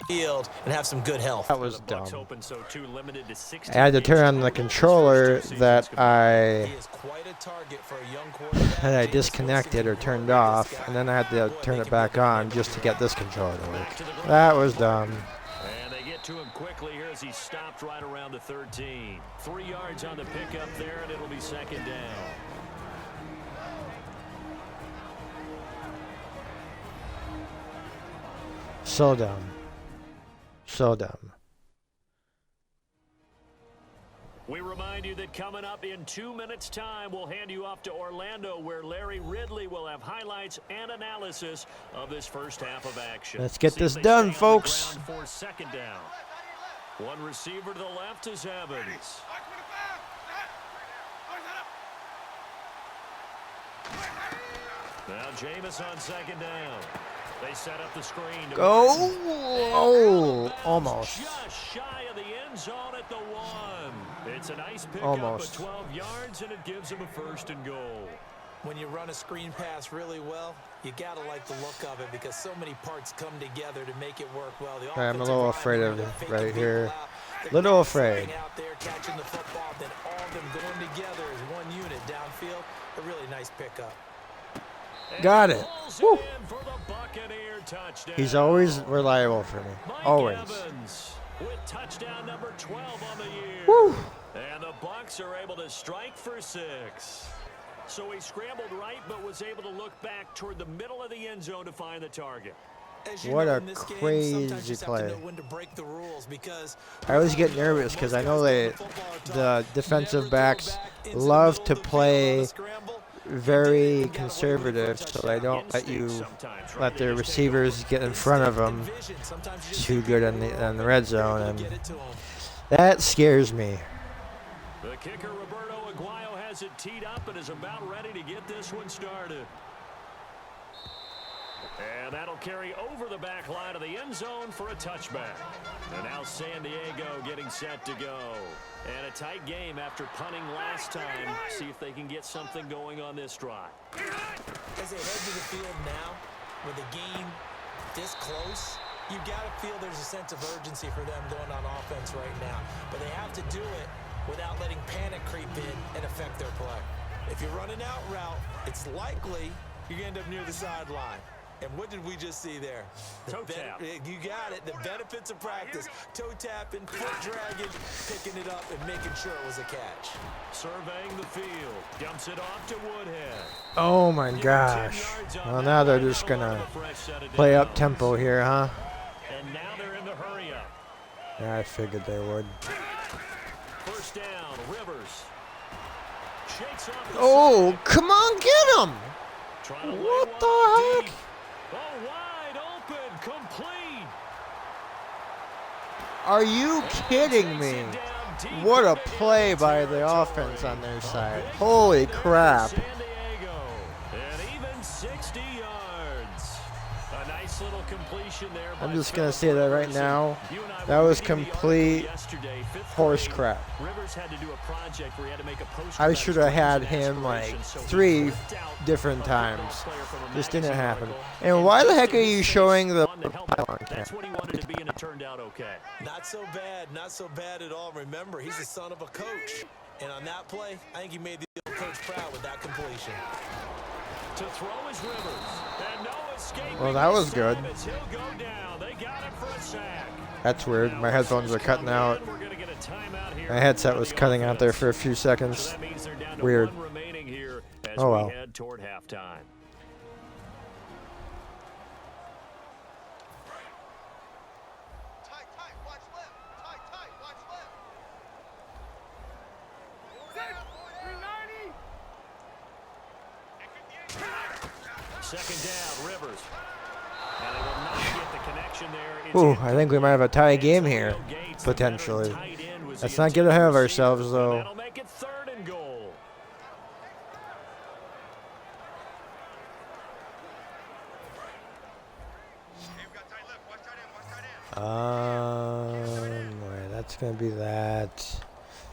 Field and have some good health. That was dumb. Open, so limited to 16 I had to turn on the controller that I disconnected or turned off, and then I had to turn it back on just to get this controller to work. That was dumb. And they get to him quickly here as he stopped right around the 13. 3 yards on the pickup there, and it'll be second down. So dumb. So dumb. We remind you that coming up in 2 minutes' time, we'll hand you off to Orlando, where Larry Ridley will have highlights and analysis of this first half of action. Let's get this done, folks. For second down. One receiver to the left is Evans. Now Jameis on second down. They set up the screen. Go! Oh, almost. Just shy of the end zone at the 1. It's a nice pickup Almost. of 12 yards, and it gives him a first and goal. When you run a screen pass really well, you gotta like the look of it because so many parts come together to make it work well. I'm a little afraid of it right here. Little afraid. Out there catching the football, then all of them going together as one unit downfield. A really nice pickup. Got it. Woo. For the Buccaneer touchdown. He's always reliable for me. Mike Always. Evans with touchdown number 12 on the year. Woo. And the Bucs are able to strike for 6. So he scrambled right, but was able to look back toward the middle of the end zone to find the target. What a crazy play. I always get nervous because I know the defensive backs love to play very conservative, so they don't let their receivers get in front of them too good on the red zone, and that scares me. The kicker, Roberto Aguayo, has it teed up and is about ready to get this one started. And that'll carry over the back line of the end zone for a touchback. And now San Diego getting set to go. And a tight game after punting last time. See if they can get something going on this drive. As they head to the field now, with the game this close, you got to feel there's a sense of urgency for them going on offense right now. But they have to do it without letting panic creep in and affect their play. If you're running out route, it's likely you're going to end up near the sideline. And what did we just see there? Toe tap. You got it. The benefits of practice. Toe tapping, foot dragging, picking it up, and making sure it was a catch. Surveying the field. Dumps it off to Woodhead. Oh, my gosh. Well, now they're just going to play up tempo here, huh? And now they're in the hurry up. Yeah, I figured they would. First down, Rivers. Shakes off the Oh, sack. come on, get him! Trying to lay What one the deep. heck? Oh, wide open, complete. Are you kidding me? What a play by the offense on their side. Holy crap. San Diego, and even 60 yards. A nice little completion there. I'm just going to say that right now. That was complete horse crap. Rivers had to do a project where he had to make a post. I should have had him like 3 different times. This didn't happen. And why the heck are you showing the pylon That's cam? what he wanted to be, and it turned out okay. Not so bad at all. Remember, he's the son of a coach. And on that play, I think he made the old coach proud with that completion. To throw is Rivers. And no escape. Well, that was good. He'll go down. They got him for a sack. That's weird. My headphones are cutting out. We're gonna get a timeout here. My headset was cutting out there for a few seconds. So that means they're down to Weird. 1 remaining here as Oh, well. we head toward halftime. Second down, Rivers. And they will not get the connection there. It's Ooh, I think we might have a tie game here, Gates, the veteran potentially. tight end, was Let's the not get ahead of intended ourselves, receiver, though. and that'll make it 3rd and goal. Wait, that's going to be that.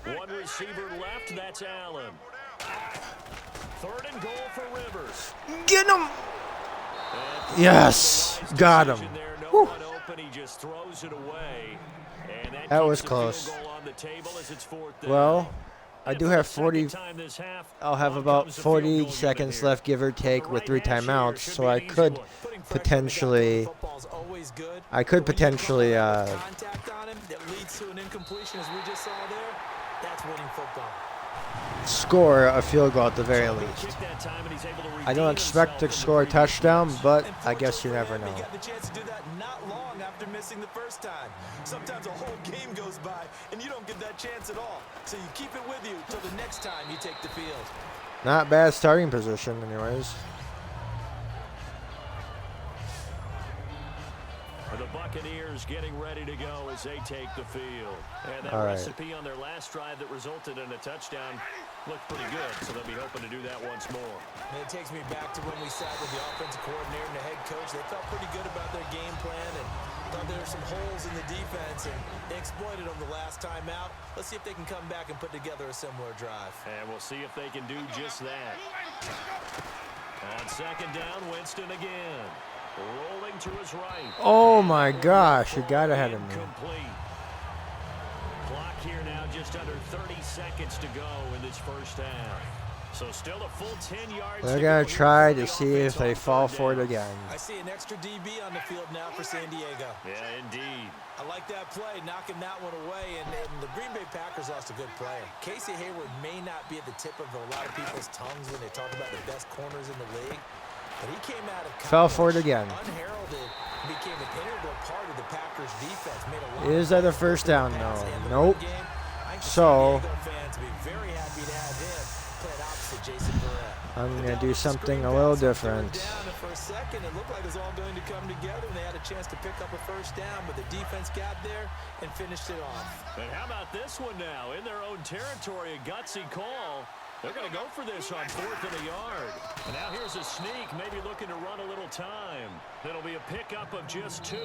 One receiver left, that's Allen. 3rd and goal for Rivers. Get him! And Yes, nice got him. decision there. No Whew. one open, he just throws it away. And That keeps was the close. field goal on the table as it's 4th down. Well, I And do for the have second 40. time this half, I'll have on about comes the field goal 40 unit seconds here. left, give or take, with 3 Right hash here timeouts. should So be I an easy could one. Putting pressure on the guy potentially, throwing football's always good. I could But when you potentially, put contact on him that leads to an incompletion, as we just saw there. That's winning football. score a field goal at the very least. Kick that time, and he's able to I don't redeem expect to himself score a from the previous touchdown, possession. but And I guess you fortunately never for him, know. He got the chance to do that not long after missing the first time. Sometimes a whole game goes by, and you don't get that chance at all. So you keep it with you till the next time you take the field. Not bad starting position, anyways. The Buccaneers getting ready to go as they take the field. And that All right. recipe on their last drive that resulted in a touchdown looked pretty good, so they'll be hoping to do that once more. And it takes me back to when we sat with the offensive coordinator and the head coach. They felt pretty good about their game plan and thought there were some holes in the defense, and they exploited them the last time out. Let's see if they can come back and put together a similar drive. And we'll see if they can do just that. On second down, Winston again. Rolling to his right. Oh my gosh, you gotta have him. Incomplete. Clock here now, just under 30 seconds to go in this first half. So still a full 10 yards. They're going to try to see if they fall for it again. I see an extra DB on the field now for San Diego. Yeah, indeed. I like that play, knocking that one away. And the Green Bay Packers lost a good player. Casey Hayward may not be at the tip of a lot of people's tongues when they talk about the best corners in the league. But he came out of college, fell for it again. unheralded, became an integral part of the Packers defense. Made a lot Is that a first down? No. Nope. So, So, fans will be very happy to have him play opposite Jason Verrett. I'm going to do something a little different. Down, and for a second, it looked like it was all going to come together, and they had a chance to pick up a first down, but the defense got there and finished it off. And how about this one now? In their own territory, a gutsy call. They're going to go for this on 4th and a yard. And now here's a sneak, maybe looking to run a little time. It'll be a pickup of just 2.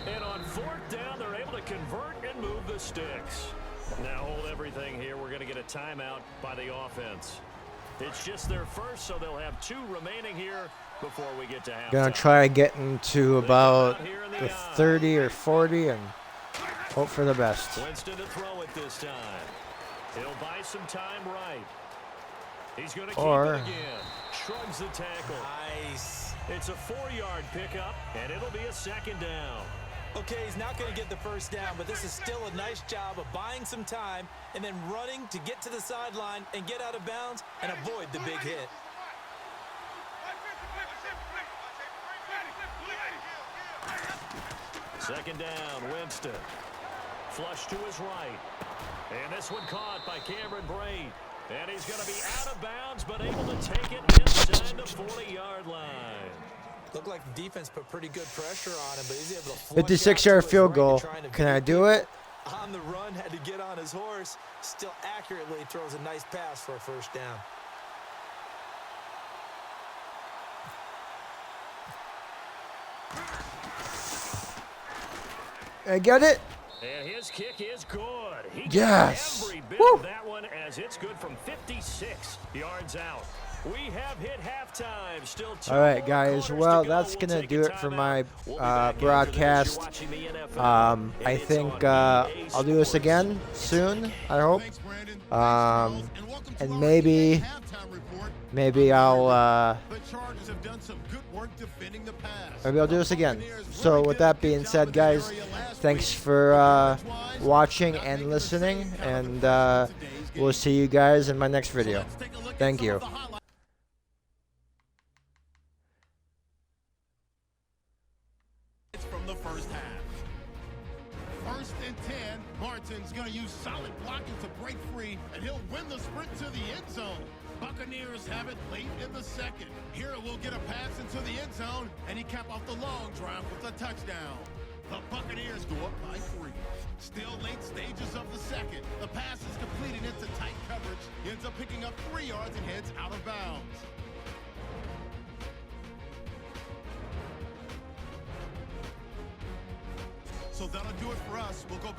And on 4th down, they're able to convert and move the sticks. Now hold everything here. We're going to get a timeout by the offense. It's just their first, so they'll have 2 remaining here before we get to halftime. Going to try getting to about the 30 or 40 and hope for the best. Winston to throw it this time. He'll buy some time right. He's going to keep it again. Shrugs the tackle. Nice. It's a 4-yard pickup, and it'll be a second down. Okay, he's not going to get the first down, but this is still a nice job of buying some time and then running to get to the sideline and get out of bounds and avoid the big hit. Second down, Winston. Flush to his right. And this one caught by Cameron Brate. And he's going to be out of bounds, but able to take it inside the 40-yard line. Looked like the defense put pretty good pressure on him, but he's able to 56-yard field goal. Can I do it? On the run, had to get on his horse. Still accurately throws a nice pass for a first down. I get it. And his kick is good. He Yes. every bit Woo. of that one as it's good from 56 yards out. We have hit halftime. Still 2 All right, more guys. quarters Well, to go. that's We'll going to take do a it for timeout. my We'll be back after this. broadcast. You're watching the NFL, I it's think on EA I'll do this Sports. again soon, I hope. And maybe I'll do this again. So with that being said, guys, thanks for watching and listening, and we'll see you guys in my next video. Thank you. From the first half. 1st and 10. Martin's going to use solid blocking to break free, and he'll win the sprint to the end zone. Buccaneers have it late in the second. Here will get a pass into the end zone, and he cap off the long drive with a touchdown. The Buccaneers go up by 3. Still late stages of the second. The pass is completed into tight coverage. He ends up picking up 3 yards and heads out of bounds. So that'll do it for us. We'll go back.